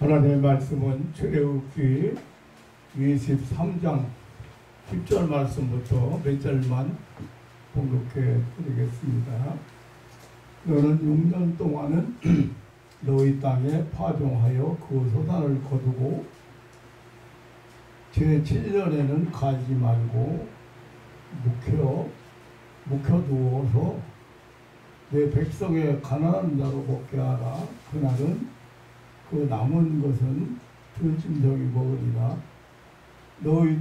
하나님의 말씀은 출애굽기 23장 10절 말씀부터 몇 절만 봉독해 드리겠습니다. 너는 6년 동안은 너희 땅에 파종하여 그 소산을 거두고 제7년에는 가지 말고 묵혀두어서 내 백성의 가난한 자로 먹게 하라. 그날은 그 남은 것은 들짐승이 먹으리라. 너희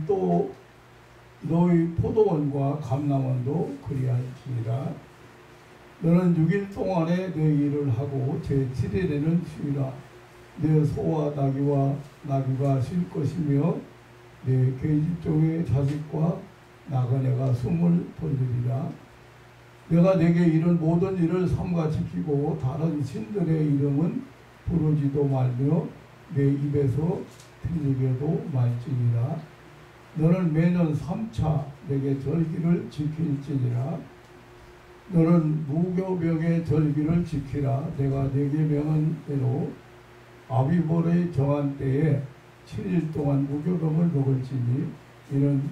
포도원과 감람원도 그리할지니라. 너는 6일 동안에 내 일을 하고 제7일에는 쉬라. 내 소와 나귀가 쉴 것이며 내 계집종의 자식과 나그네가 숨을 돌리리라. 내가 내게 이런 모든 일을 삼가 지키고 다른 신들의 이름은 부르지도 말며 내 입에서 들리게도 말지니라. 너는 매년 3차 내게 절기를 지킬지니라. 너는 무교병의 절기를 지키라. 내가 내게 명한 대로 아비벌의 정한 때에 7일 동안 무교병을 먹을지니 이는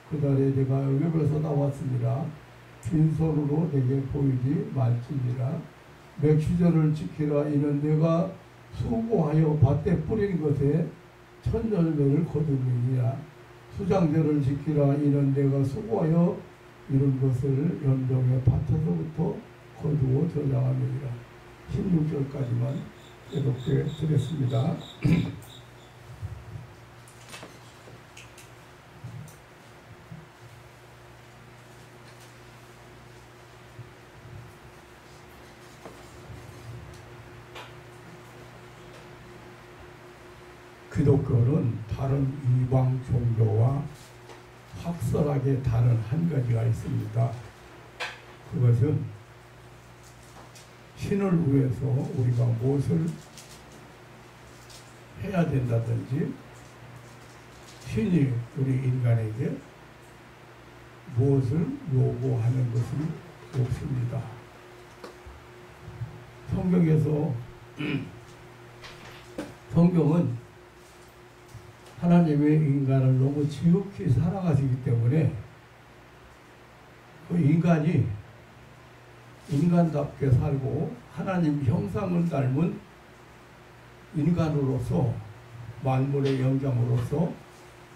그 달에 내가 애굽에서 나왔으니라. 빈손으로 내게 보이지 말지니라. 맥시절을 지키라. 이는 내가 수고하여 밭에 뿌린 것에 천열매를 거두느니라. 수장절을 지키라. 이는 내가 수고하여 이룬 것을 연정의 밭에서부터 거두어 저장하느니라. 16절까지만 계속해 드렸습니다. 기독교는 다른 이방 종교와 확설하게 다른 한 가지가 있습니다. 그것은 신을 위해서 우리가 무엇을 해야 된다든지 신이 우리 인간에게 무엇을 요구하는 것은 없습니다. 성경은 하나님의 인간을 너무 지극히 사랑하시기 때문에 그 인간이 인간답게 살고 하나님 형상을 닮은 인간으로서 만물의 영장으로서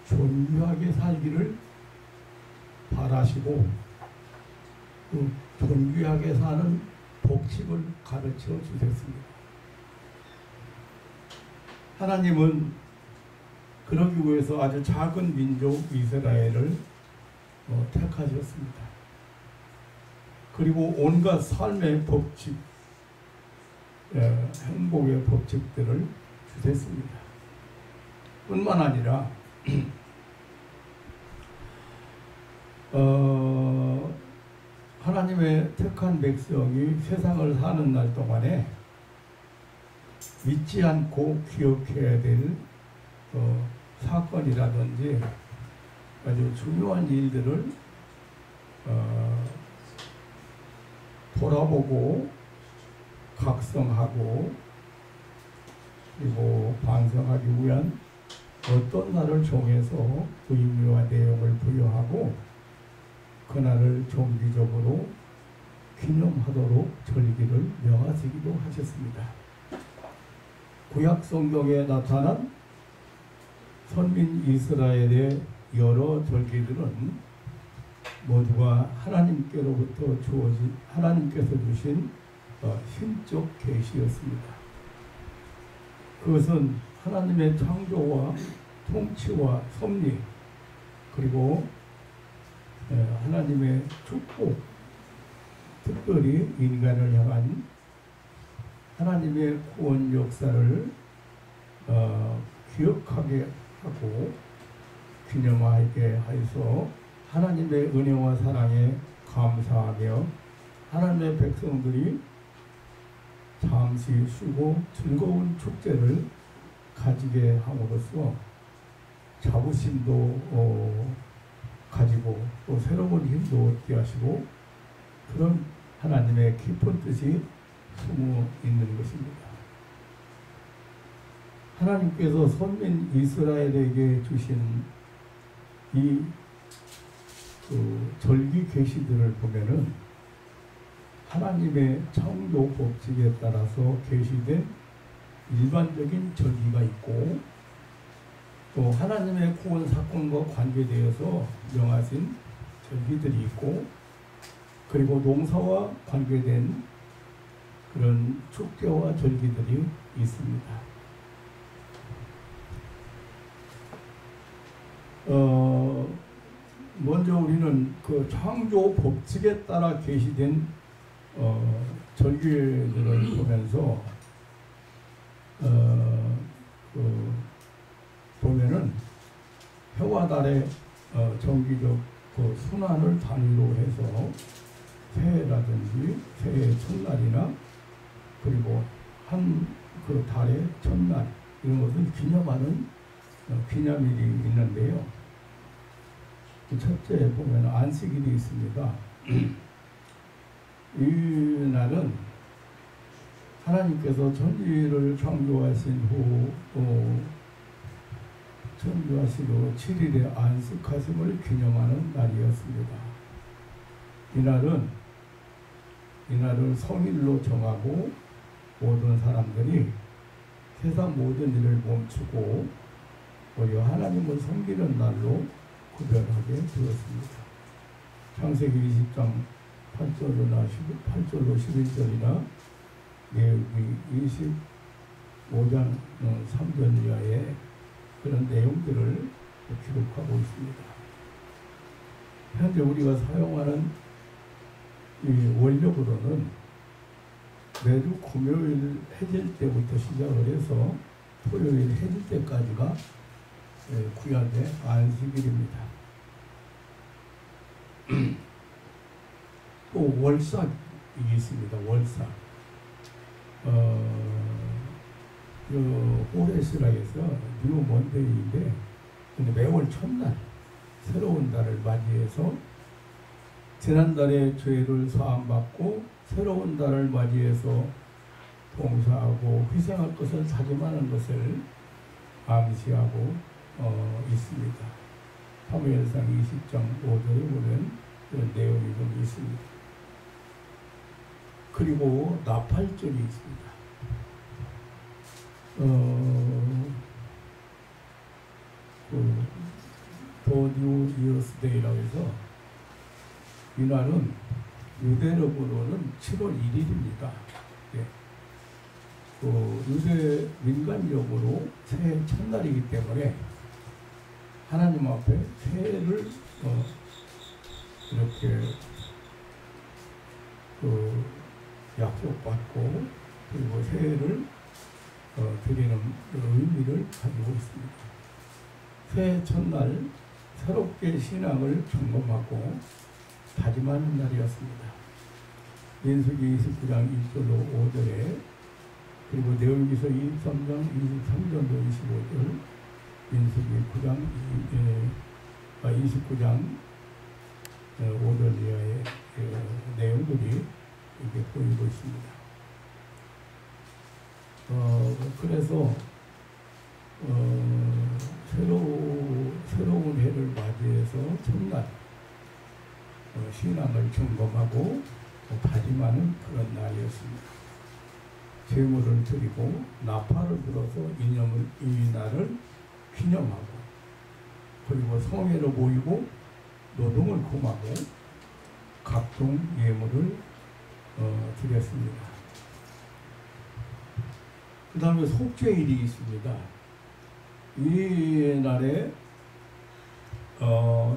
존귀하게 살기를 바라시고 그 존귀하게 사는 법칙을 가르쳐 주셨습니다. 하나님은 그러기 위해서 아주 작은 민족 이스라엘을 택하셨습니다. 그리고 온갖 삶의 법칙, 행복의 법칙들을 주셨습니다. 뿐만 아니라 하나님의 택한 백성이 세상을 사는 날 동안에 잊지 않고 기억해야 될 사건이라든지 아주 중요한 일들을 돌아보고 각성하고 그리고 반성하기 위한 어떤 날을 정해서 의미와 내용을 부여하고 그날을 정기적으로 기념하도록 절기를 명하시기도 하셨습니다. 구약 성경에 나타난 선민 이스라엘의 여러 절기들은 모두가 하나님께서 주신 신적 계시였습니다. 그것은 하나님의 창조와 통치와 섭리 그리고 하나님의 축복, 특별히 인간을 향한 하나님의 구원 역사를 기억하게 하고 기념하게 하여서 하나님의 은혜와 사랑에 감사하며 하나님의 백성들이 잠시 쉬고 즐거운 축제를 가지게 함으로써 자부심도 가지고 또 새로운 힘도 얻게 하시고 그런 하나님의 깊은 뜻이 숨어 있는 것입니다. 하나님께서 선민 이스라엘에게 주신 이 절기 계시들을 보면은 하나님의 창조 법칙에 따라서 계시된 일반적인 절기가 있고, 또 하나님의 구원 사건과 관계되어서 명하신 절기들이 있고, 그리고 농사와 관계된 그런 축제와 절기들이 있습니다. 먼저 우리는 그 창조 법칙에 따라 계시된 절기들을 보면서 보면은 해와 달의 정기적 그 순환을 단위로 해서 새해라든지 새해 첫날이나 그리고 한 그 달의 첫날 이런 것을 기념하는 기념일이 있는데요. 첫째 보면 안식일이 있습니다. 이 날은 하나님께서 천지를 창조하신 후 창조하신 후 7일의 안식하심을 기념하는 날이었습니다. 이날을 성일로 정하고 모든 사람들이 세상 모든 일을 멈추고 오히려 하나님을 섬기는 날로 구별하게 되었습니다. 창세기 20장 8절로 11절이나 레위기 25장 3절 이하의 그런 내용들을 기록하고 있습니다. 현재 우리가 사용하는 이 원력으로는 매주 금요일 해질 때부터 시작을 해서 토요일 해질 때까지가 구약의 안식일입니다. 또 월삭이 있습니다. 월삭. 호레스라에서 뉴 먼데이인데, 근데 매월 첫날 새로운 달을 맞이해서 지난달의 죄를 사함받고 새로운 달을 맞이해서 봉사하고 희생할 것을 다짐하는 것을 암시하고 있습니다. 사무엘상 20장 5절에 보면 그런 내용이 좀 있습니다. 그리고 나팔절이 있습니다. 더 뉴 이어스 데이라고 해서 이날은 유대력으로는 7월 1일입니다. 예. 유대 민간력으로 새해 첫날이기 때문에 하나님 앞에 새해를 이렇게 약속받고 그리고 새해를 드리는 의미를 가지고 있습니다. 새해 첫날 새롭게 신앙을 점검하고 다짐하는 날이었습니다. 민수기 29장 1절로 5절에 그리고 레위기서 23장 23절로 25절, 민수기 29장 5절 이하의 내용들이 이렇게 보이고 있습니다. 그래서 새로운 해를 맞이해서 첫날 신앙을 점검하고 다짐하는 그런 날이었습니다. 제물을 드리고 나팔을 불어서 이 날을 기념하고 그리고 성회로 모이고 노동을 금하고 각종 예물을 드렸습니다. 그 다음에 속죄일이 있습니다. 이 날에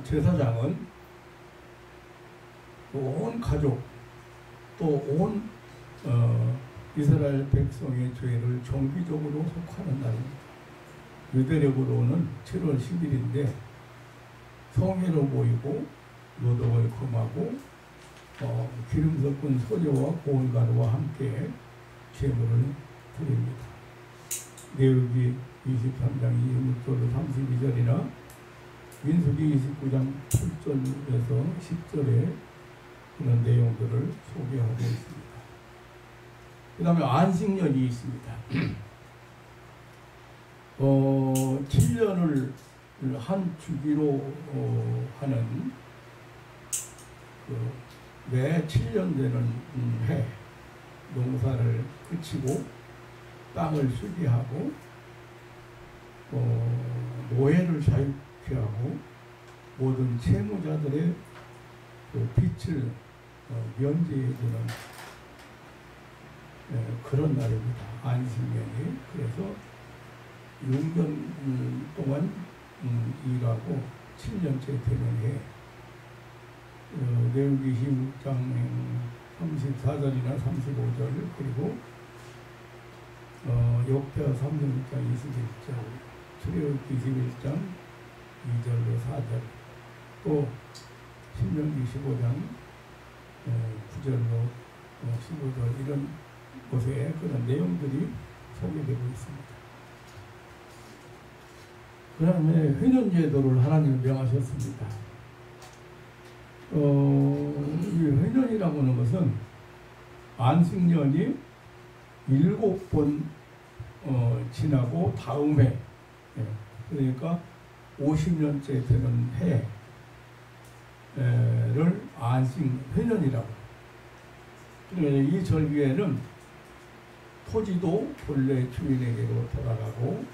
제사장은 온 가족 또 온 이스라엘 백성의 죄를 정기적으로 속하는 날입니다. 유대력으로는 7월 10일인데 성회로 모이고 노동을 금하고 기름 섞은 소녀와 고운 가루와 함께 제물을 드립니다. 레위기 23장 26절로 32절이나 민수기 29장 8절에서 10절에 그런 내용들을 소개하고 있습니다. 그 다음에 안식년이 있습니다. 7년을 한 주기로 하는 매 7년 되는 해 농사를 그치고 땅을 수기하고 노예를 자유케 하고 모든 채무자들의 그 빚을 면제해주는 그런 날입니다. 안식년이. 그래서 6년 동안 일하고 7년째 되는 해 레위기 16장 34절이나 35절 그리고 역대하 36장 21절 출애굽기 21장 2절로 4절 또 신명기 15장 9절로 15절 이런 곳에 그런 내용들이 소개되고 있습니다. 그 다음에 회년제도를 하나님은 명하셨습니다. 이 회년이라고 하는 것은 안식년이 7번 지나고 다음 해 그러니까 50년째 되는 해를 안식회년이라고. 그러니까 이 절기에는 토지도 본래 주인에게로 돌아가고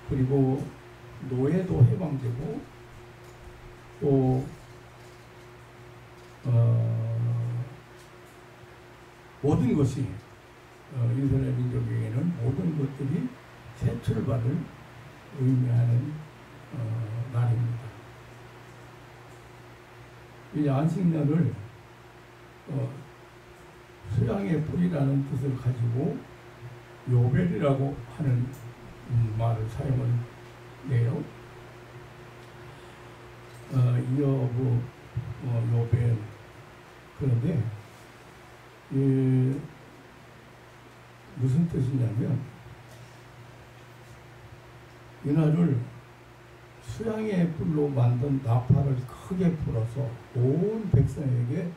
그리고 노예도 해방되고 또 모든 것이 이스라엘 민족에게는 모든 것들이 새 출발을 의미하는 날입니다. 이 안식년을 수양의 뿌리라는 뜻을 가지고 요벨이라고 하는 말을 사용을 해요. 이어부 요벨. 그런데 무슨 뜻이냐면 이날을 수양의 뿔로 만든 나팔을 크게 불어서 온 백성에게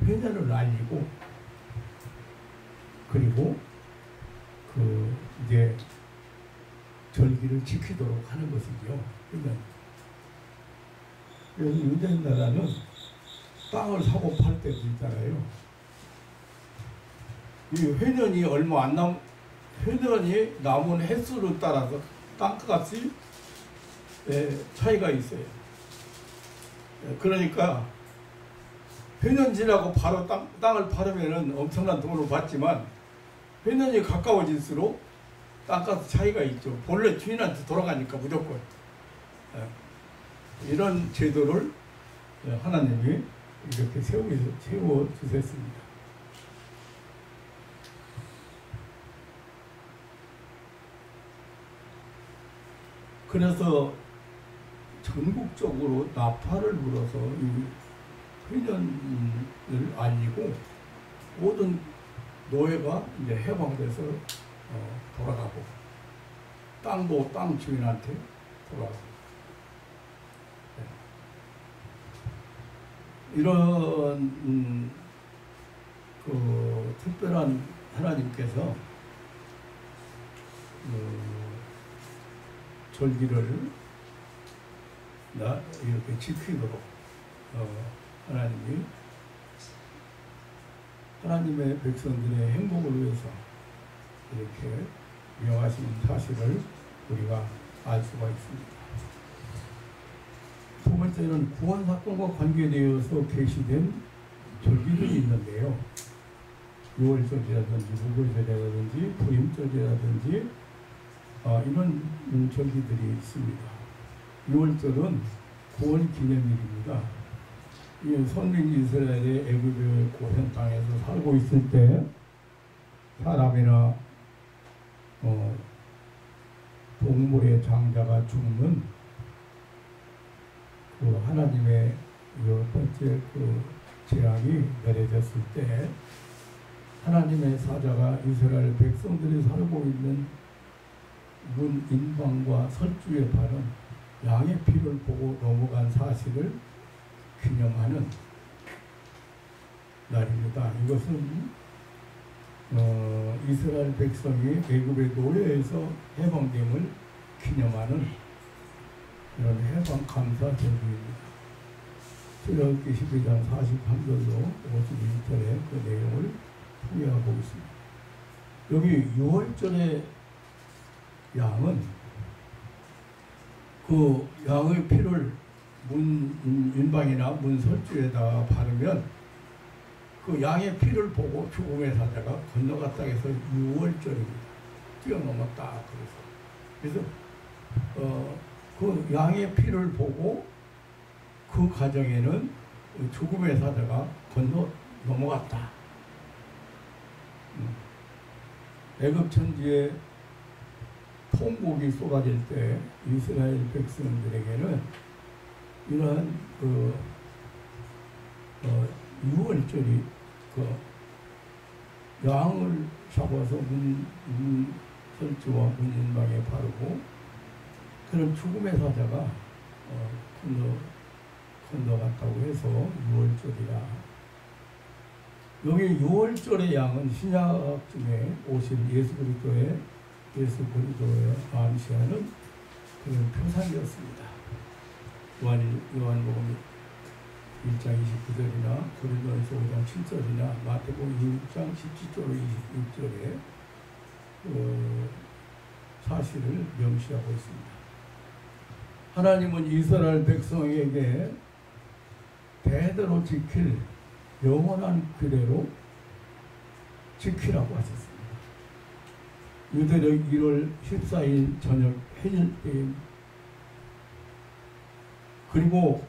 회년을 알리고 그리고 이제 절기를 지키도록 하는 것이죠. 그래서 유대인 나라는 땅을 사고 팔 때도 있잖아요. 이 회년이 얼마 안 회년이 남은 횟수를 따라서 땅값이 차이가 있어요. 그러니까 회년 지나고 바로 땅을 팔으면 엄청난 돈을 받지만 회년이 가까워질수록 땅값 차이가 있죠. 본래 주인한테 돌아가니까 무조건. 이런 제도를 하나님이 이렇게 세워주셨습니다. 그래서 전국적으로 나팔을 불어서 이 회년을 알리고 모든 노예가 이제 해방돼서 돌아가고 땅도 땅 주인한테 돌아가고 이런 특별한 하나님께서 절기를 이렇게 지키도록 하나님이 하나님의 백성들의 행복을 위해서 이렇게 명하신 사실을 우리가 알 수가 있습니다. 두 번째는 구원 사건과 관계되어서 계시된 절기들이 있는데요. 6월절이라든지 무교절이라든지 부임절이라든지 이런 절기들이 있습니다. 6월절은 구원 기념일입니다. 이 선민 이스라엘의 애굽의 고센 땅에서 살고 있을 때 사람이나 동물의 장자가 죽는 그 하나님의 첫 번째 그 재앙이 내려졌을 때 하나님의 사자가 이스라엘 백성들이 살고 있는 문 인방과 설주에 바른 양의 피를 보고 넘어간 사실을 기념하는 날입니다. 이것은 이스라엘 백성이 애굽의 노예에서 해방됨을 기념하는 이런 해방 감사 절기입니다. 출애굽기 12장 43절로 51절의 그 내용을 소개하고 있습니다. 여기 6월절의 양은 그 양의 피를 윤방이나 문설주에다가 바르면 그 양의 피를 보고 죽음의 사자가 건너갔다 해서 6월절입니다. 뛰어넘었다 그래서 그 양의 피를 보고 그 가정에는 죽음의 사자가 건너 넘어갔다. 애굽 천지에 통곡이 쏟아질 때 이스라엘 백성들에게는 이러한 6월절이 그 양을 잡아서 문설주와 문인방에 바르고 그런 죽음의 사자가 건너갔다고 해서 6월절이라. 여기 6월절의 양은 신약쯤에 오신 예수 그리스도의 암시하는 그런 표상이었습니다. 요한복음 1장 29절이나 고린도전서 5장 7절이나 마태복음 6장 17절로 26절에 사실을 명시하고 있습니다. 하나님은 이스라엘 백성에게 대대로 지킬 영원한 규례로 지키라고 하셨습니다. 유대력 1월 14일 저녁 해질 때임. 그리고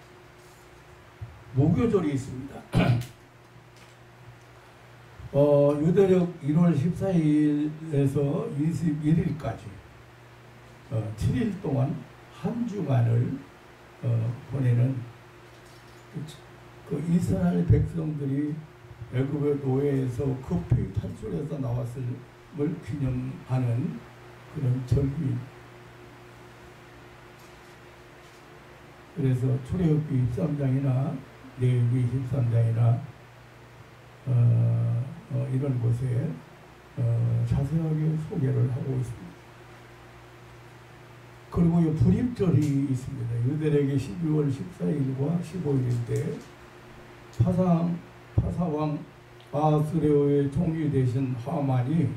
목요절이 있습니다. 유대력 1월 14일에서 21일까지 7일 동안 한 주간을 보내는 그 이스라엘 백성들이 애굽의 노예에서 급히 탈출해서 나왔음을 기념하는 그런 절기. 그래서 출애굽기 13장이나 레위기 13장이나 이런 곳에 자세하게 소개를 하고 있습니다. 그리고 이 불임절이 있습니다. 유대력의 12월 14일과 15일인데 파사왕 아수레오의 총리 되신 하만이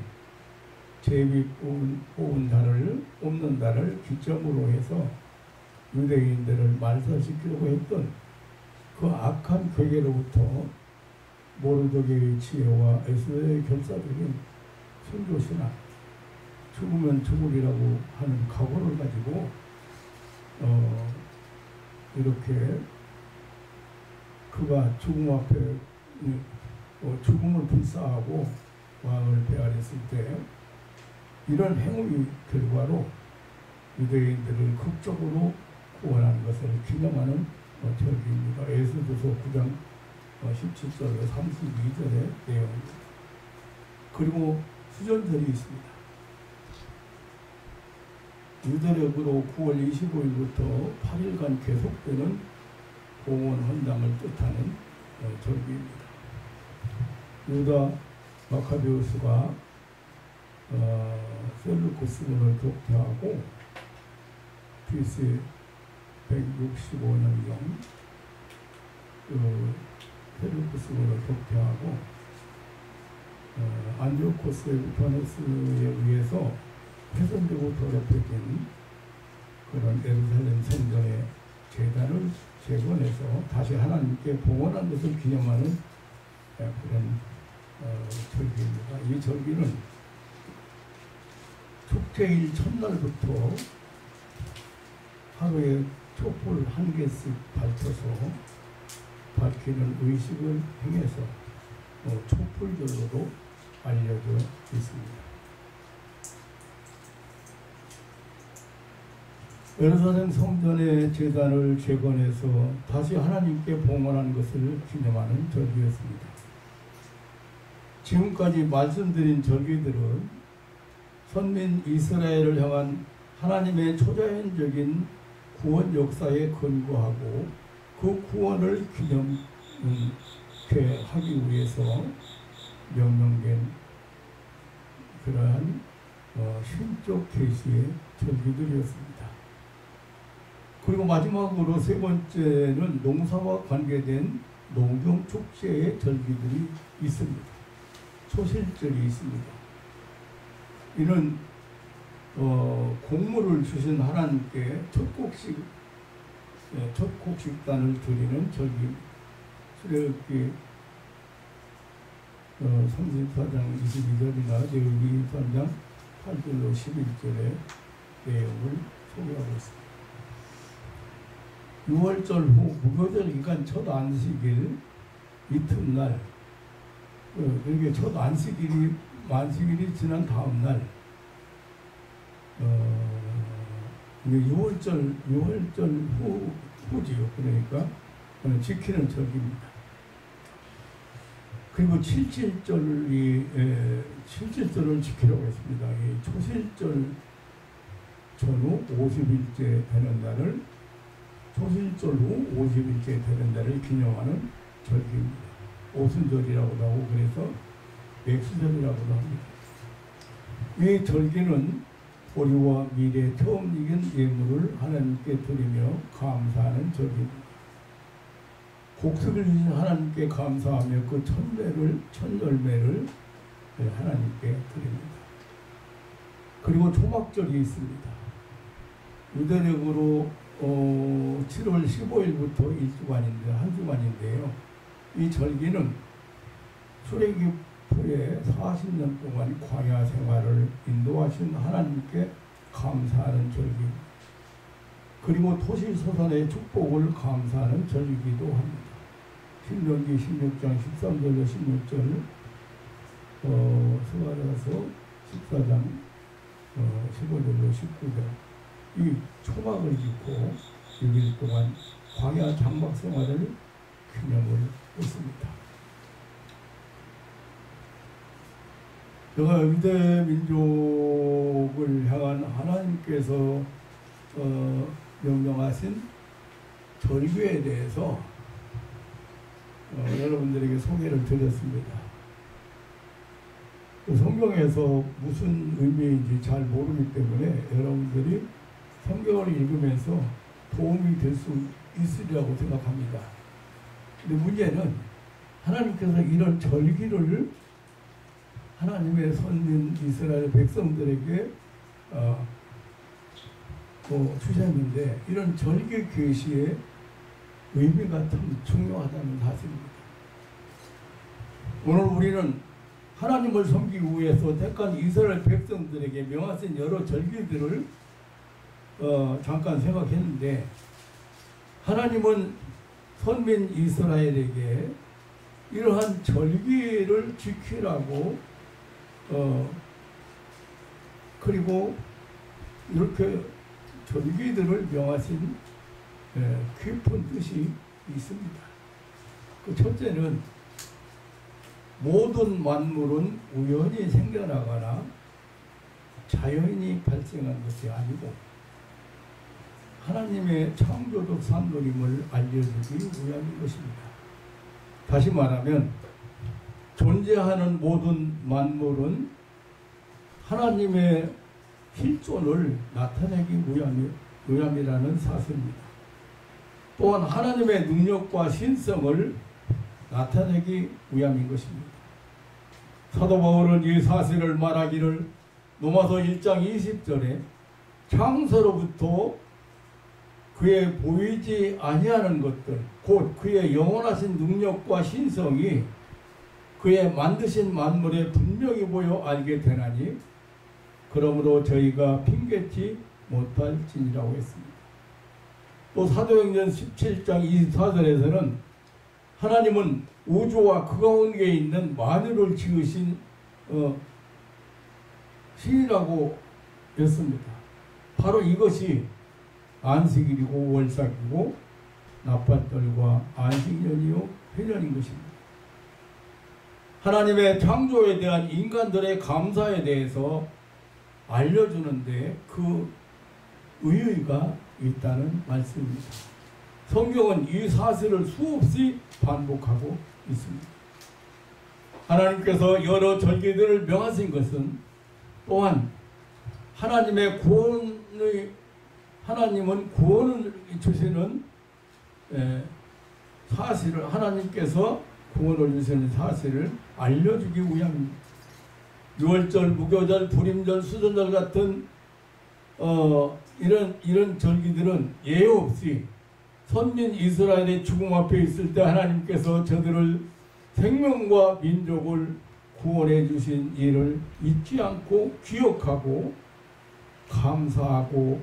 제비 뽑은 달을 뽑는 달을 기점으로 해서 유대인들을 말살시키려고 했던 그 악한 괴계로부터 모르드게의 지혜와 에스더의 결사적인 순조신앙, 죽으면 죽으리라고 하는 각오를 가지고 이렇게 그가 죽음 앞에 죽음을 불사하고 왕을 배알했을 때 이런 행위 결과로 유대인들을 극적으로 구원하는 것을 기념하는 절기입니다. 에스더서 9장 17절에서 32절의 내용입니다. 그리고 수전절이 있습니다. 유대력으로 9월 25일부터 8일간 계속되는 봉헌 헌당을 뜻하는 절기입니다. 유다 마카베우스가 셀루쿠스군을 격퇴하고 BC 165년경 셀루쿠스군을 격퇴하고 안티오코스 에피파네스에 의해서 훼손되고 더럽혀진 그런 예루살렘 성전의 제단을 재건해서 다시 하나님께 봉헌한 것을 기념하는 그런 절기입니다. 이 절기는 축제일 첫날부터 하루에 촛불 한 개씩 밝혀서 밝히는 의식을 행해서 촛불절로도 알려져 있습니다. 예루살렘 성전의 제단을 재건해서 다시 하나님께 봉헌한 것을 기념하는 절기였습니다. 지금까지 말씀드린 절기들은 선민 이스라엘을 향한 하나님의 초자연적인 구원 역사에 근거하고 그 구원을 기념케 하기 위해서 명명된 그러한 신적 계시의 절기들이었습니다. 그리고 마지막으로 세 번째는 농사와 관계된 농경 축제의 절기들이 있습니다. 초실절이 있습니다. 이는 곡물을 주신 하나님께 첫 곡식단을 드리는 절기입니다. 출애굽기 34장 22절이나 레위기 3장 8절로 11절의 내용을 소개하고 있습니다. 6월절 후 무교절 기간 첫 안식일 이튿날, 그러니까 첫 안식일이 지난 다음 날, 6월절 후지요. 그러니까 지키는 절기입니다. 그리고 77절을 지키라고 했습니다. 이 초실절 전후 50일째 되는 날을, 초실절 후 50일째 되는 날을 기념하는 절기입니다. 오순절이라고도 하고 그래서 맥수절이라고도 합니다. 이 절기는 보리와 밀의 처음 익은 예물을 하나님께 드리며 감사하는 절기입니다. 곡식을 주신 하나님께 감사하며 그 천열매를 하나님께 드립니다. 그리고 초막절이 있습니다. 유대력으로 7월 15일부터 1주간인데 한 주간인데요. 이 절기는 출애굽 후에 40년 동안 광야 생활을 인도하신 하나님께 감사하는 절기입니다. 그리고 토시소산의 축복을 감사하는 절기이기도 합니다. 신명기 16장 13절로 16절, 스가랴서 14장 15절로 19절, 이 초막을 짓고 6일 동안 광야 장막 생활을 기념을 했습니다. 제가 유대 민족을 향한 하나님께서 명령하신 절기에 대해서 여러분들에게 소개를 드렸습니다. 성경에서 무슨 의미인지 잘 모르기 때문에 여러분들이 성경을 읽으면서 도움이 될 수 있으리라고 생각합니다. 근데 문제는 하나님께서 이런 절기를 하나님의 선민 이스라엘 백성들에게 주셨는데, 이런 절기 계시의 의미가 참 중요하다는 사실입니다. 오늘 우리는 하나님을 섬기기 위해서 택한 이스라엘 백성들에게 명하신 여러 절기들을 잠깐 생각했는데, 하나님은 선민 이스라엘에게 이러한 절기를 지키라고 그리고 이렇게 절기들을 명하신 깊은 뜻이 있습니다. 그 첫째는 모든 만물은 우연히 생겨나거나 자연이 발생한 것이 아니고 하나님의 창조적 산물임을 알려주기 위함인 것입니다. 다시 말하면 존재하는 모든 만물은 하나님의 실존을 나타내기 위함이라는 사실입니다. 또한 하나님의 능력과 신성을 나타내기 위함인 것입니다. 사도 바울은 이 사실을 말하기를 로마서 1장 20절에 창세로부터 그의 보이지 아니하는 것들, 곧 그의 영원하신 능력과 신성이 그의 만드신 만물에 분명히 보여 알게 되나니 그러므로 저희가 핑계치 못할지니라고 했습니다. 또 사도행전 17장 24절에서는 하나님은 우주와 그 가운데 있는 만유를 지으신 신이라고 했습니다. 바로 이것이 안식일이고 월삭이고 나팔절과 안식년이요 회년인 것입니다. 하나님의 창조에 대한 인간들의 감사에 대해서 알려주는데 그 의의가 있다는 말씀입니다. 성경은 이 사실을 수없이 반복하고 있습니다. 하나님께서 여러 절기들을 명하신 것은 또한 하나님의 구원의 하나님은 구원을 주시는 사실을 하나님께서 구원을 주시는 사실을 알려주기 위함입니다. 유월절, 무교절, 불임절, 수전절 같은 이런 절기들은 예외 없이 선민 이스라엘의 죽음 앞에 있을 때 하나님께서 저들을 생명과 민족을 구원해 주신 일을 잊지 않고 기억하고 감사하고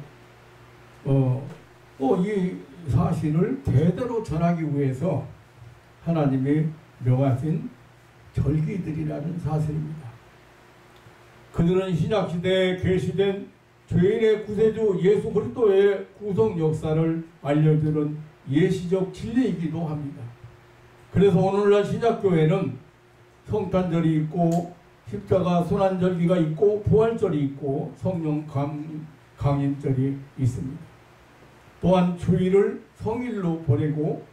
또 이 사실을 대대로 전하기 위해서 하나님이 명하신 절기들이라는 사실입니다. 그들은 신약시대에 계시된 죄인의 구세주 예수 그리스도의 구속 역사를 알려주는 예시적 진리이기도 합니다. 그래서 오늘날 신약교회는 성탄절이 있고 십자가 순환절기가 있고 부활절이 있고 성령 강림절이 있습니다. 또한 주일을 성일로 보내고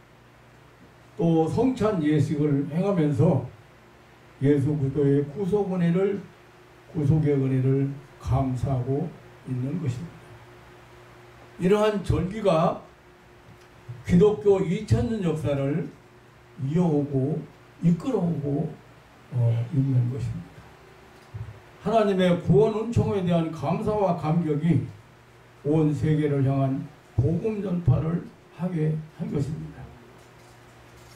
또 성찬 예식을 행하면서 예수 그리스도의 구속의 은혜를 감사하고 있는 것입니다. 이러한 절기가 기독교 2000년 역사를 이어오고 이끌어오고 있는 것입니다. 하나님의 구원 은총에 대한 감사와 감격이 온 세계를 향한 복음 전파를 하게 한 것입니다.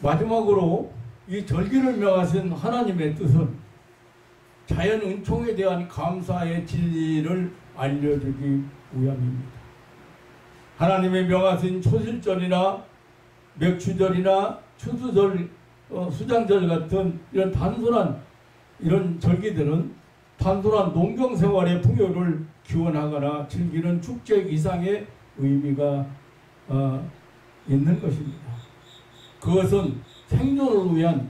마지막으로 이 절기를 명하신 하나님의 뜻은 자연 은총에 대한 감사의 진리를 알려주기 위함입니다. 하나님의 명하신 초실절이나 맥추절이나 추수절, 수장절 같은 이런 단순한 이런 절기들은 단순한 농경생활의 풍요를 기원하거나 즐기는 축제 이상의 의미가 있는 것입니다. 그것은 생존을 위한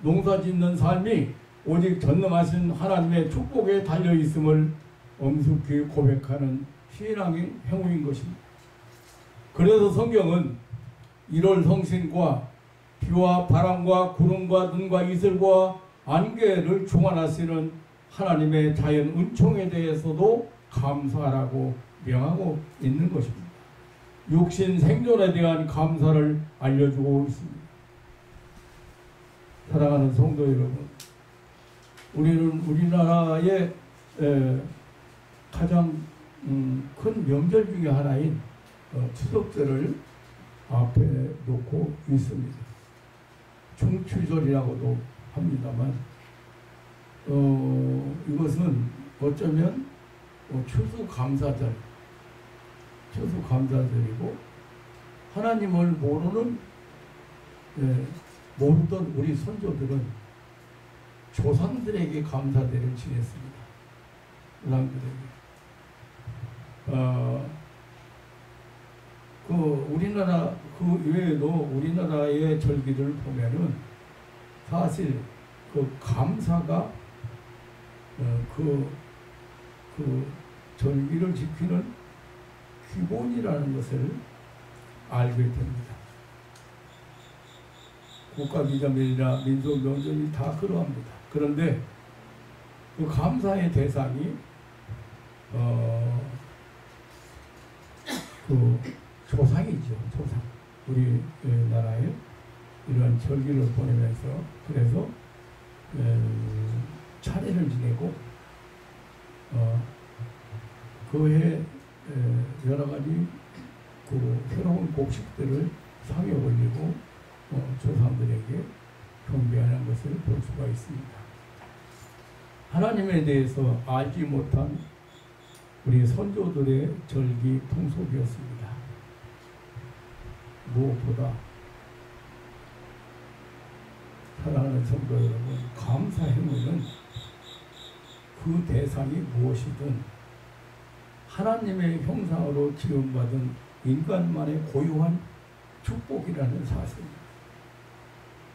농사짓는 삶이 오직 전능하신 하나님의 축복에 달려있음을 엄숙히 고백하는 신앙의 행위인 것입니다. 그래서 성경은 1월 성신과 비와 바람과 구름과 눈과 이슬과 안개를 중환하시는 하나님의 자연 은총에 대해서도 감사하라고 명하고 있는 것입니다. 육신 생존에 대한 감사를 알려주고 있습니다. 사랑하는 성도 여러분, 우리는 우리나라의 가장 큰 명절 중에 하나인 추석절을 앞에 놓고 있습니다. 중추절이라고도 합니다만 이것은 어쩌면 추수감사절이고 하나님을 모르던 우리 선조들은 조상들에게 감사대를 지냈습니다. 조상들에게. 우리나라 그 외에도 우리나라의 절기를 보면은 사실 그 감사가 그 절기를 지키는 기본이라는 것을 알게 됩니다. 국가기념일이나 민속명절이 다 그러합니다. 그런데 그 감사의 대상이 그 조상이죠. 조상. 우리나라에 이러한 절기를 보내면서 그래서 차례를 지내고 그해 여러 가지 그 새로운 곡식들을 상에 올리고 조상들에게 경배하는 것을 볼 수가 있습니다. 하나님에 대해서 알지 못한 우리 선조들의 절기 풍속이었습니다. 무엇보다 사랑하는 성도 여러분, 감사 행위는 그 대상이 무엇이든 하나님의 형상으로 지음받은 인간만의 고유한 축복이라는 사실입니다.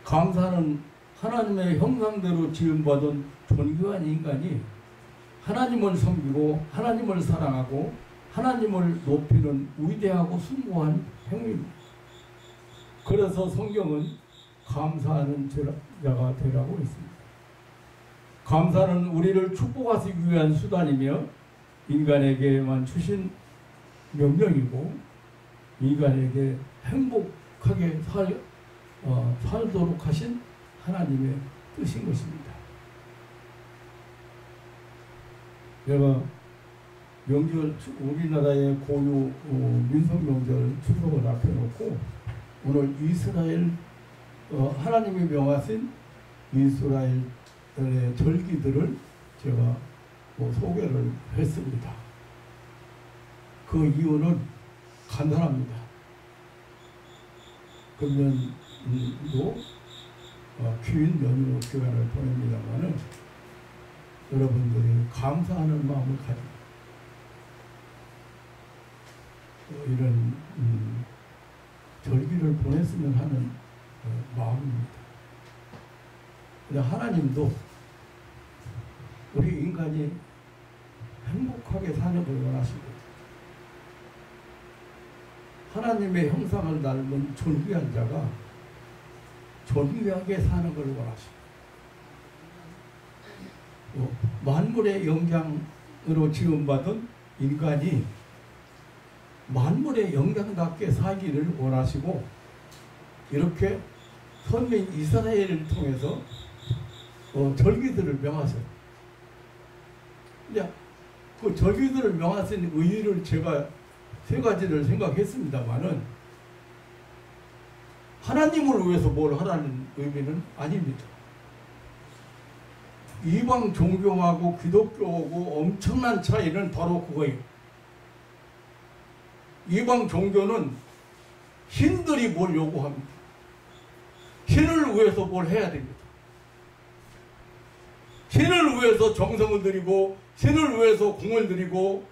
감사는 하나님의 형상대로 지음받은 존귀한 인간이 하나님을 섬기고 하나님을 사랑하고 하나님을 높이는 위대하고 숭고한 행위입니다. 그래서 성경은 감사하는 자가 되라고 했습니다. 감사는 우리를 축복하시기 위한 수단이며 인간에게만 주신 명령이고 인간에게 행복하게 살도록 하신 하나님의 뜻인 것입니다. 제가 명절, 우리나라의 고유 민속 명절 추석을 앞에 놓고 오늘 이스라엘 하나님이 명하신 이스라엘의 절기들을 제가 소개를 했습니다. 그 이유는 간단합니다. 금년도 긴 연휴 기간을 보냅니다만은 여러분들이 감사하는 마음을 가지고 이런 절기를 보냈으면 하는 마음입니다. 근데 하나님도 우리 인간이 행복하게 사는 걸 원하시고 하나님의 형상을 닮은 존귀한 자가 존귀하게 사는 걸 원하시고 만물의 영향으로 지음받은 인간이 만물의 영향답게 살기를 원하시고 이렇게 선민 이스라엘을 통해서 절기들을 명하세요. 근데 그 절기들을 명하신 의의를 제가 세 가지를 생각했습니다만은 하나님을 위해서 뭘 하라는 의미는 아닙니다. 이방 종교하고 기독교하고 엄청난 차이는 바로 그거예요. 이방 종교는 신들이 뭘 요구합니다. 신을 위해서 뭘 해야 됩니다. 신을 위해서 정성을 들이고 신을 위해서 공을 들이고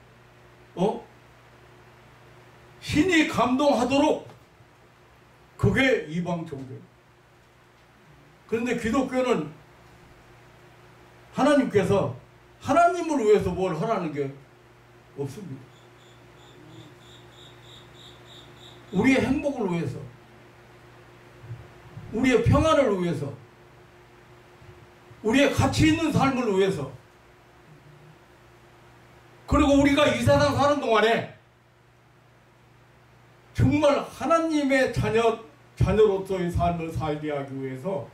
신이 감동하도록 그게 이방 종교예요. 그런데 기독교는 하나님께서 하나님을 위해서 뭘 하라는 게 없습니다. 우리의 행복을 위해서, 우리의 평안을 위해서, 우리의 가치 있는 삶을 위해서, 그리고 우리가 이 세상 사는 동안에 정말 하나님의 자녀로서의 삶을 살게 하기 위해서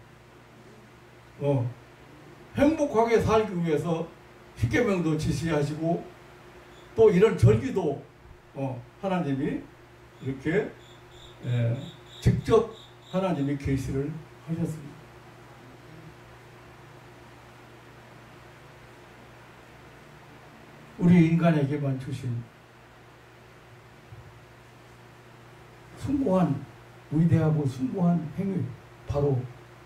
행복하게 살기 위해서 십계명도 지시하시고 또 이런 절기도 하나님이 이렇게 직접 하나님이 계시를 하셨습니다. 우리 인간에게만 주신 숭고한 위대하고 숭고한 행위 바로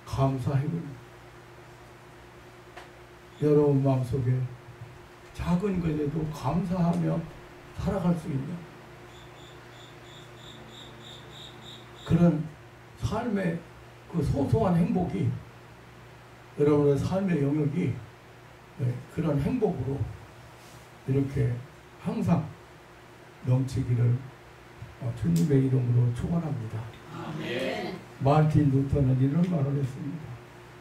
감사 행위입니다. 여러분 마음속에 작은 것에도 감사하며 살아갈 수 있는 그런 삶의 그 소소한 행복이 여러분의 삶의 영역이 그런 행복으로 이렇게 항상 넘치기를 주님의 이름으로 축원합니다. 아멘. 마르틴 루터는 이런 말을 했습니다.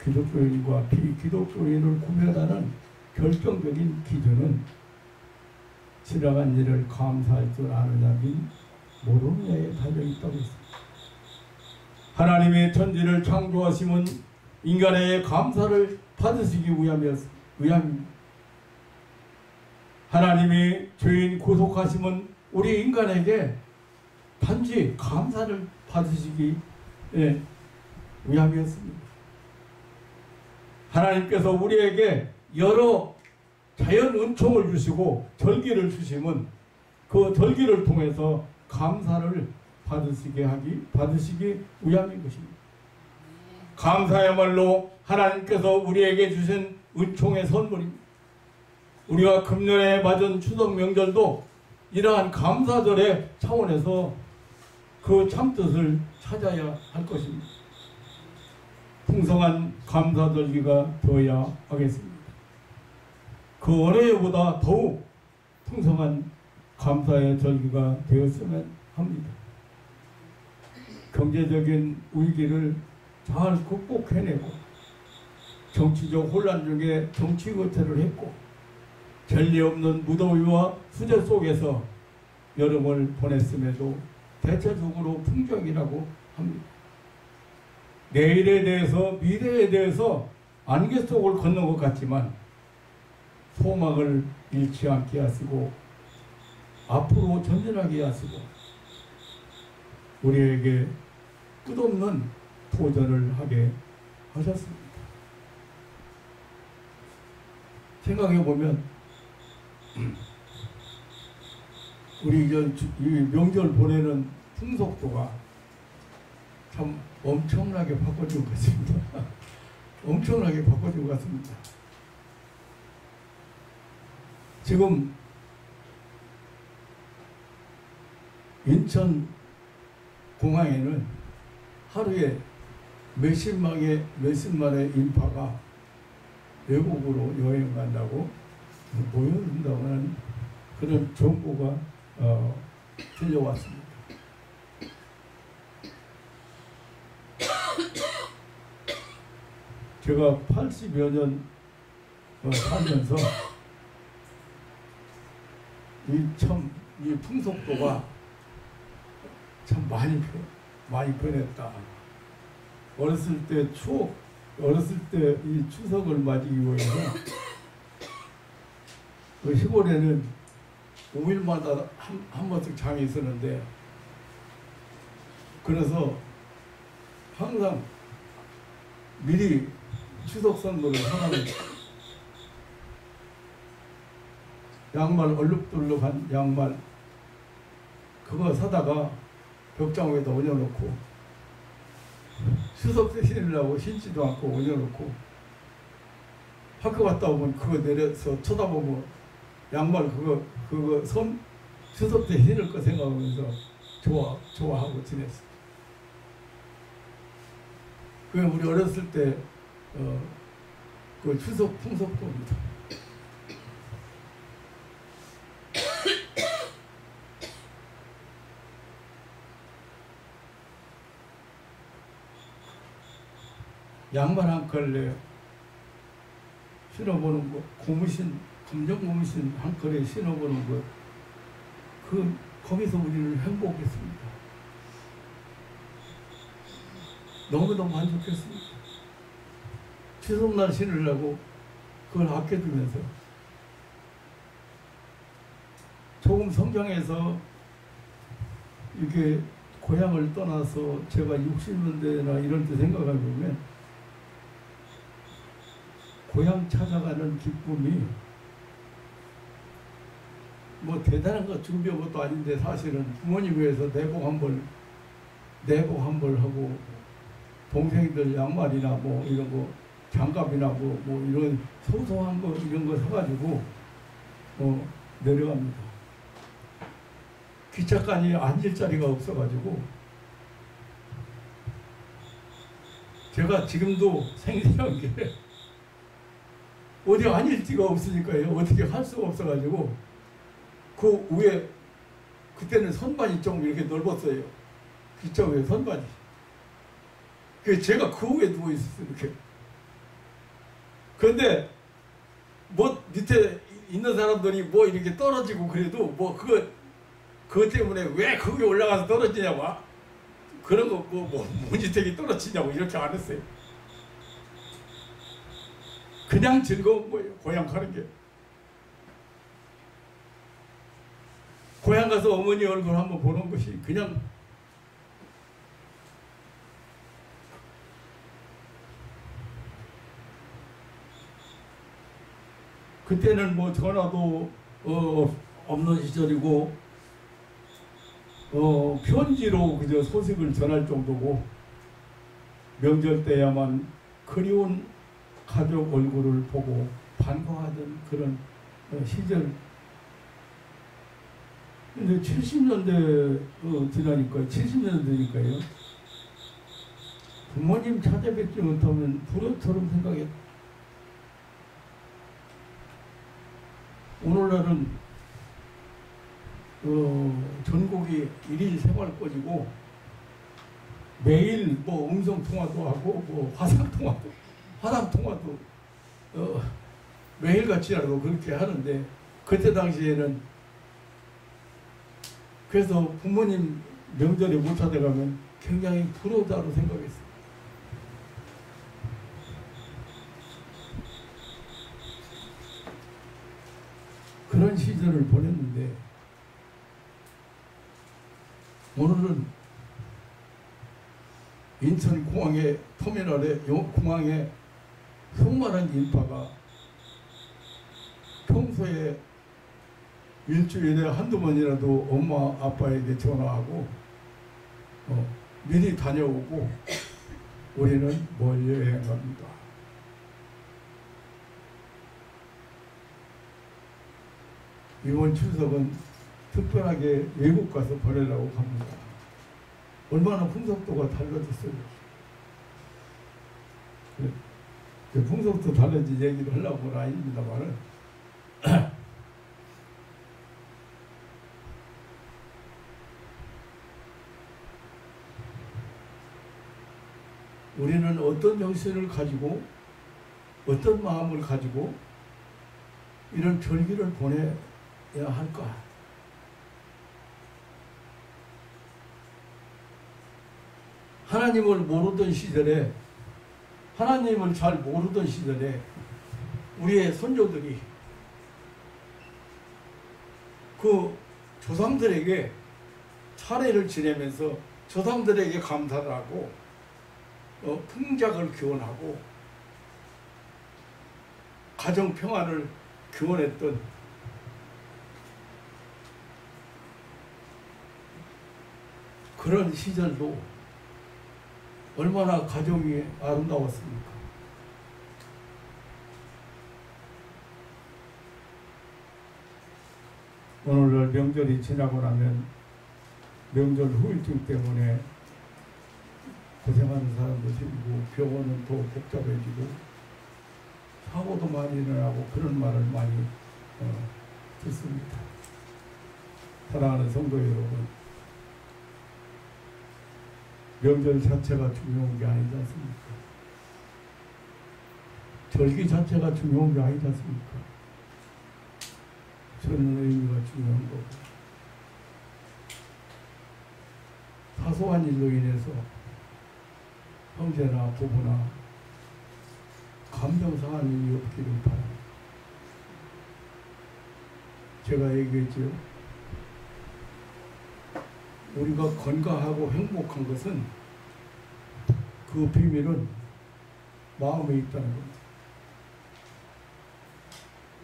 기독교인과 비기독교인을 구별하는 결정적인 기준은 지나간 일을 감사할 줄 아느냐 및 모르느냐에 달려있다고 했습니다. 하나님의 천지를 창조하심은 인간의 감사를 받으시기 위함입니다. 하나님이 죄인 구속하심은 우리 인간에게 단지 감사를 받으시기 위함이었습니다. 하나님께서 우리에게 여러 자연 은총을 주시고 절기를 주심은 그 절기를 통해서 감사를 받으시기 위함인 것입니다. 감사야말로 하나님께서 우리에게 주신 은총의 선물입니다. 우리가 금년에 맞은 추석 명절도 이러한 감사절의 차원에서 그 참뜻을 찾아야 할 것입니다. 풍성한 감사절기가 되어야 하겠습니다. 그 어느 해보다 더욱 풍성한 감사의 절기가 되었으면 합니다. 경제적인 위기를 잘 극복해내고 정치적 혼란 중에 정치 거태를 했고 전례 없는 무더위와 수재 속에서 여름을 보냈음에도 대체적으로 풍족이라고 합니다. 내일에 대해서, 미래에 대해서 안개 속을 걷는 것 같지만 소망을 잃지 않게 하시고 앞으로 전진하게 하시고 우리에게 끝없는 도전을 하게 하셨습니다. 생각해 보면 우리 이 명절 보내는 풍속도가 참 엄청나게 바꿔진 것 같습니다. 엄청나게 바꿔진 것 같습니다. 지금 인천 공항에는 하루에 몇십만의 인파가 외국으로 여행 간다고 모여든다고 하는 그런 정보가 들려왔습니다. 제가 80여 년 살면서 이 풍속도가 참 많이 변했다. 어렸을 때 이 추석을 맞이기 위해서 그 시골에는 5일마다 한 번씩 장이 있었는데, 그래서 항상 미리 추석 선물을 하나는 양말, 얼룩덜룩한 양말 그거 사다가 벽장 위에다 올려놓고 추석 때 신으려고 신지도 않고 올려놓고 학교 갔다 오면 그거 내려서 쳐다보고 양말 그거 추석 때 신을 거 생각하면서 좋아하고 지냈어. 그게 우리 어렸을 때 그 추석 풍속도입니다. 양말 한 컬레 신어보는 거, 검정 고무신 한 컬레 신어보는 거, 거기서 우리는 행복했습니다. 너무너무 만족했습니다. 추석날 신으려고 그걸 아껴두면서 조금 성장해서 이렇게 고향을 떠나서 제가 60년대나 이럴 때 생각해 보면 고향 찾아가는 기쁨이 뭐 대단한 거 준비한 것도 아닌데 사실은 부모님 위해서 내복 한 벌 하고 동생들 양말이나 뭐 이런 거 장갑이나 뭐 이런 소소한 거 이런 거 사가지고 내려갑니다. 기차간이 앉을 자리가 없어가지고 제가 지금도 생생한 게 어디 앉을 데가 없으니까요. 어떻게 할 수가 없어가지고 그 위에 그때는 선반이 좀 이렇게 넓었어요. 기차 위에 선반이. 그래서 제가 그 위에 누워 있었어요. 이렇게. 그런데 뭐 밑에 있는 사람들이 뭐 이렇게 떨어지고 그래도 뭐 그것 때문에 왜 거기 올라가서 떨어지냐고 그런 거 뭐 문지택이 떨어지냐고 이렇게 안 했어요. 그냥 즐거운 거예요. 고향 가는 게. 고향 가서 어머니 얼굴 한번 보는 것이 그냥 그때는 뭐 전화도 없는 시절이고 편지로 그저 소식을 전할 정도고 명절 때야만 그리운 가족 얼굴을 보고 반가워하던 그런 시절. 근데 70년대 지나니까요. 70년대니까요. 부모님 찾아뵙지 못하면 불효처럼 생각했다. 오늘날은 전국이 1일 생활권이고 매일 뭐 음성통화도 하고 뭐 화상통화도 매일같이라도 그렇게 하는데 그때 당시에는 그래서 부모님 명절에 못 찾아가면 굉장히 부러우다고 생각했어요. 그런 시절을 보냈는데 오늘은 인천공항의 터미널에 공항에 수많은 인파가 평소에 일주일에 한두 번이라도 엄마 아빠에게 전화하고 미리 다녀오고 우리는 멀리 여행 갑니다. 이번 추석은 특별하게 외국 가서 보내려고 합니다. 얼마나 풍속도가 달라졌어요. 풍속도 달라진 얘기를 하려고는 아닙니다만은 우리는 어떤 정신을 가지고 어떤 마음을 가지고 이런 절기를 보내야 할까? 하나님을 모르던 시절에, 하나님을 잘 모르던 시절에 우리의 선조들이 그 조상들에게 차례를 지내면서 조상들에게 감사를 하고 풍작을 기원하고 가정 평안을 기원했던 그런 시절도 얼마나 가정이 아름다웠습니까? 오늘날 명절이 지나고 나면 명절 후유증 때문에 고생하는 사람도 생기고 병원은 더 복잡해지고 사고도 많이 일어나고 그런 말을 많이 듣습니다. 사랑하는 성도 여러분, 명절 자체가 중요한 게 아니지 않습니까? 절기 자체가 중요한 게 아니지 않습니까? 저는 의미가 중요한 거고 사소한 일로 인해서 형제나 부부나 감정 상한 일이 없기를 바랍니다. 제가 얘기했죠. 우리가 건강하고 행복한 것은 그 비밀은 마음에 있다는 겁니다.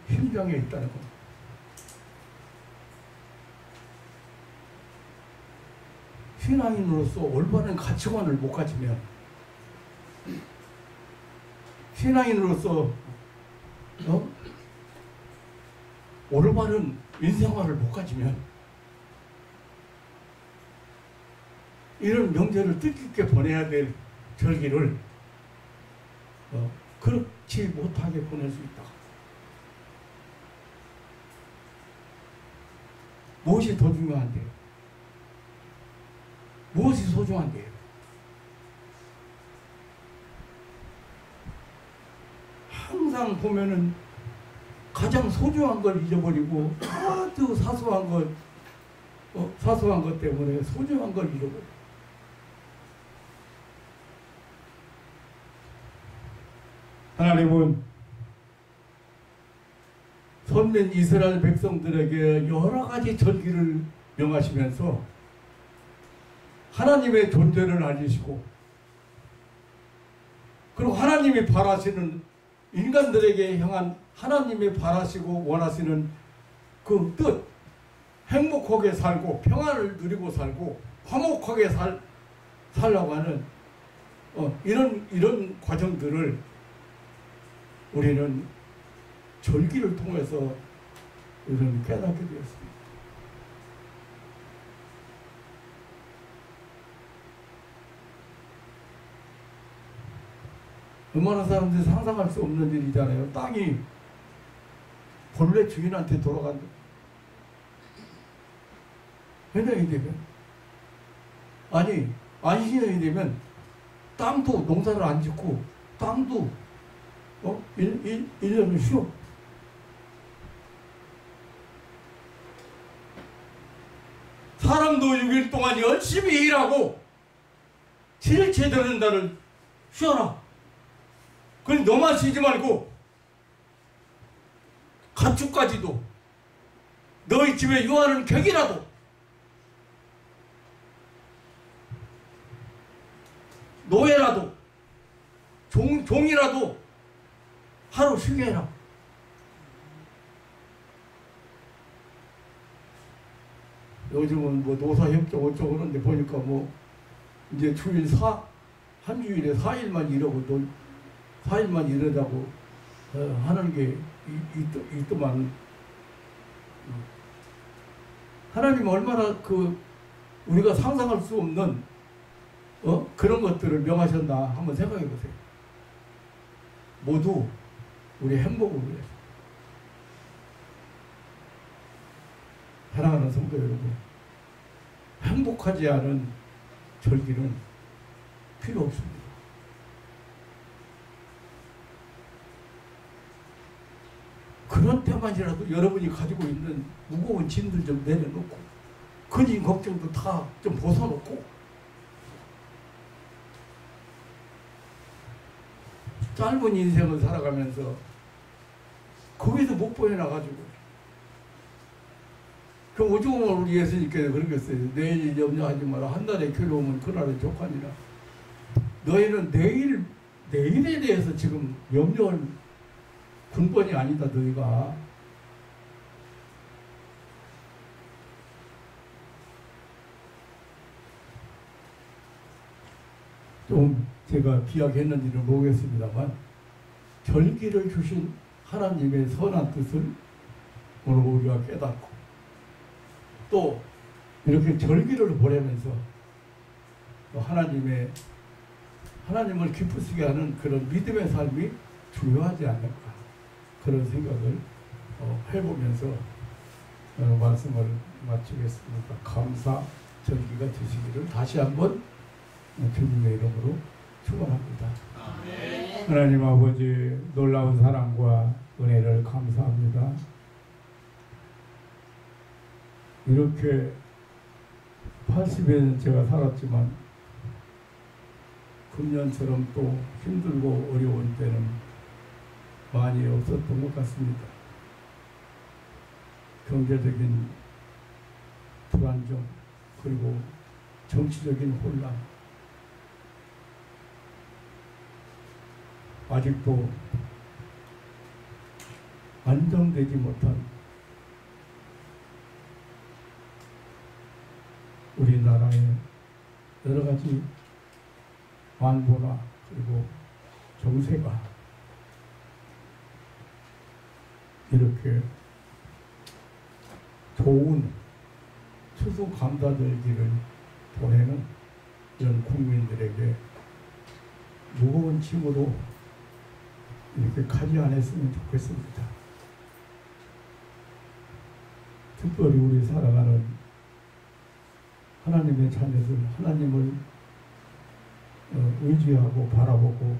심장에 있다는 겁니다. 신앙인으로서 올바른 가치관을 못 가지면, 신앙인으로서 올바른 인생활을 못 가지면 이런 명절을 뜻깊게 보내야 될 절기를 그렇지 못하게 보낼 수 있다. 무엇이 더 중요한데요? 무엇이 소중한데요? 항상 보면은 가장 소중한 걸 잊어버리고 아주 사소한 것 때문에 소중한 걸 잃어버려요. 하나님은 선민 이스라엘 백성들에게 여러 가지 절기를 명하시면서 하나님의 존재를 알리시고, 그리고 하나님이 바라시는 인간들에게 향한 하나님이 바라시고 원하시는 그 뜻, 행복하게 살고 평안을 누리고 살고 화목하게 살라고 하는 이런 과정들을 우리는 절기를 통해서 우리는 깨닫게 되었습니다. 얼마나 사람들이 상상할 수 없는 일이잖아요. 땅이 본래 주인한테 돌아간다. 회장이 되면, 아니 안신년이 되면 땅도 농사를 안 짓고 땅도 1년을 쉬어. 사람도 6일 동안 열심히 일하고 7일째 되는 날을 쉬어라. 그럼 너만 쉬지 말고 가축까지도 너희 집에 유하는 객이라도 노예라도 종이라도 하루 쉬게 해라. 요즘은 뭐 노사협정 어쩌고 그러는데 보니까 뭐 이제 한 주일에 4일만 일하고 또 4일만 일하자고 하는 게 있더만. 하나님 얼마나 우리가 상상할 수 없는 그런 것들을 명하셨나 한번 생각해 보세요. 모두 우리 행복을 위해서. 사랑하는 성도 여러분, 행복하지 않은 절기는 필요 없습니다. 그런 때만이라도 여러분이 가지고 있는 무거운 짐들 좀 내려놓고 근심 걱정도 다 좀 벗어놓고 짧은 인생을 살아가면서 거기서 못 보여나가지고 그 오죽하면 우리 예수님께서 그러겠어요. 내일 염려하지 마라. 한 날의 괴로움은 그날의 족하니라. 너희는 내일에 대해서 지금 염려할 군번이 아니다. 너희가 좀 제가 비약했는지는 모르겠습니다만 절기를 주신 하나님의 선한 뜻을 오늘 우리가 깨닫고 또 이렇게 절기를 보내면서 또 하나님을 기쁘시게 하는 그런 믿음의 삶이 중요하지 않을까 그런 생각을 해보면서 말씀을 마치겠습니다. 감사 절기가 되시기를 다시 한번 주님의 이름으로 축원합니다. 하나님 아버지 놀라운 사랑과 은혜를 감사합니다. 이렇게 80년 제가 살았지만 금년처럼 또 힘들고 어려운 때는 많이 없었던 것 같습니다. 경제적인 불안정 그리고 정치적인 혼란 아직도 안정되지 못한 우리나라의 여러 가지 안보나 그리고 정세가 이렇게 좋은 추수감사절기를 보내는 이런 국민들에게 무거운 짐으로 이렇게 가지 않았으면 좋겠습니다. 특별히 우리 살아가는 하나님의 자녀들, 하나님을 의지하고 바라보고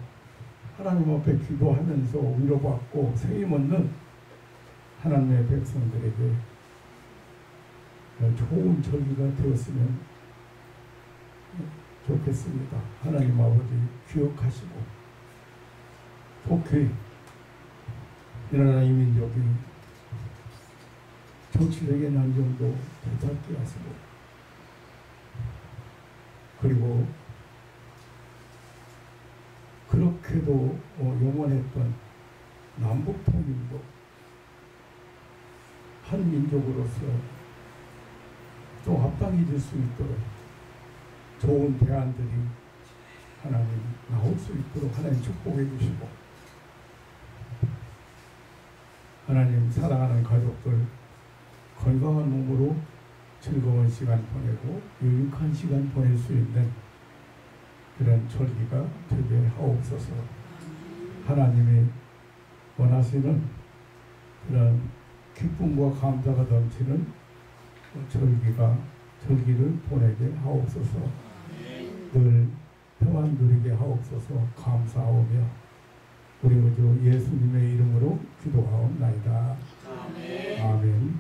하나님 앞에 기도하면서 위로받고 세임 얻는 하나님의 백성들에게 좋은 절기가 되었으면 좋겠습니다. 하나님 아버지 기억하시고 특히 이 나라 이민족이 정치적인 안정도 되찾게 하시고 그리고 그렇게도 영원했던 남북통일도 한 민족으로서 또 합당해질 수 있도록 좋은 대안들이 하나님 나올 수 있도록 하나님 축복해 주시고 하나님 사랑하는 가족들 건강한 몸으로 즐거운 시간 보내고 유익한 시간 보낼 수 있는 그런 절기가 되게 하옵소서. 하나님이 원하시는 그런 기쁨과 감사가 넘치는 절기를 보내게 하옵소서. 늘 평안 누리게 하옵소서. 감사하오며 우리 주 예수님의 이름으로 기도하옵나이다. 아멘.